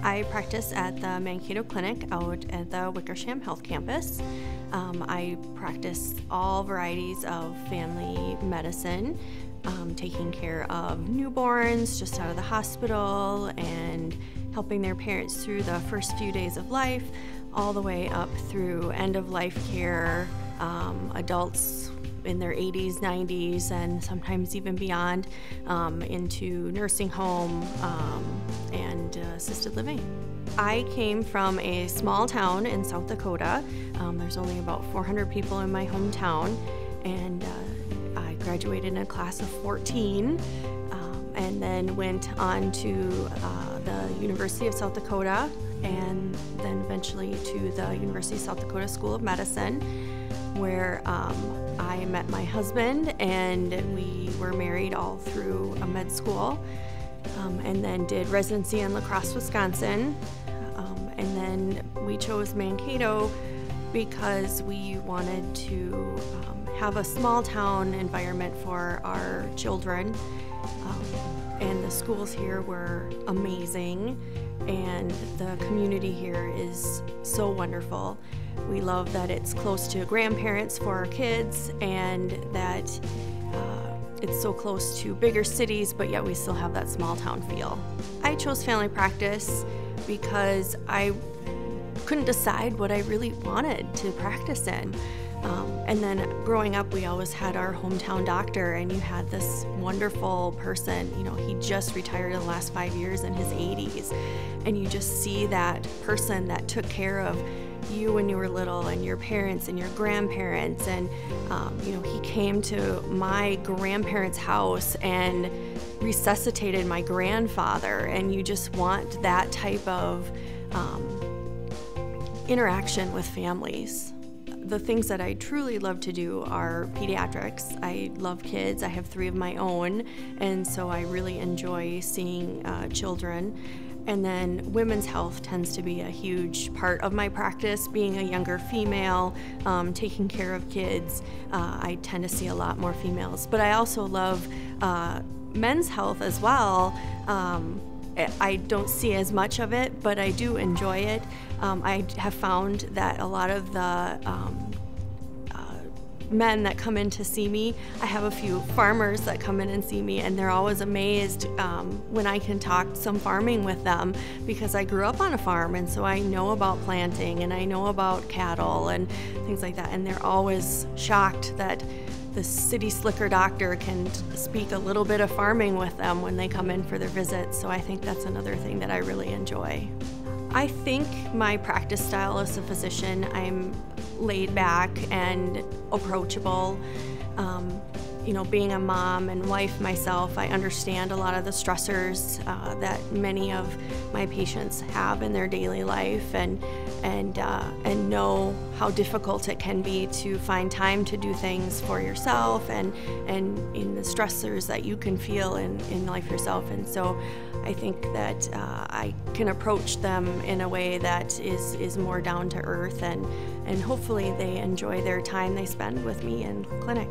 I practice at the Mankato Clinic out at the Wickersham Health Campus. I practice all varieties of family medicine, taking care of newborns just out of the hospital and helping their parents through the first few days of life, all the way up through end-of-life care, adults in their 80s, 90s, and sometimes even beyond, into nursing home and assisted living. I came from a small town in South Dakota. There's only about 400 people in my hometown, and I graduated in a class of 14, and then went on to the University of South Dakota, and then eventually to the University of South Dakota School of Medicine, where I met my husband, and we were married all through a med school, and then did residency in La Crosse, Wisconsin, and then we chose Mankato because we wanted to have a small town environment for our children, and the schools here were amazing, and the community here is so wonderful. We love that it's close to grandparents for our kids, and that it's so close to bigger cities, but yet we still have that small town feel. I chose family practice because I couldn't decide what I really wanted to practice in. And then growing up, we always had our hometown doctor, and you had this wonderful person, you know, he just retired in the last 5 years in his 80s, and you just see that person that took care of you when you were little, and your parents and your grandparents, and you know, he came to my grandparents' house and resuscitated my grandfather, and you just want that type of interaction with families. The things that I truly love to do are pediatrics. I love kids. I have 3 of my own, and so I really enjoy seeing children. And then women's health tends to be a huge part of my practice. Being a younger female, taking care of kids, I tend to see a lot more females. But I also love men's health as well. I don't see as much of it, but I do enjoy it. I have found that a lot of the men that come in to see me, I have a few farmers that come in and see me, and they're always amazed when I can talk some farming with them, because I grew up on a farm, and so I know about planting, and I know about cattle and things like that, and they're always shocked that the city slicker doctor can speak a little bit of farming with them when they come in for their visits. So I think that's another thing that I really enjoy. I think my practice style as a physician, I'm laid back and approachable. You know, being a mom and wife myself, I understand a lot of the stressors that many of my patients have in their daily life, and know how difficult it can be to find time to do things for yourself, and in the stressors that you can feel in life yourself. And so I think that I can approach them in a way that is more down to earth, and hopefully they enjoy their time they spend with me in clinic.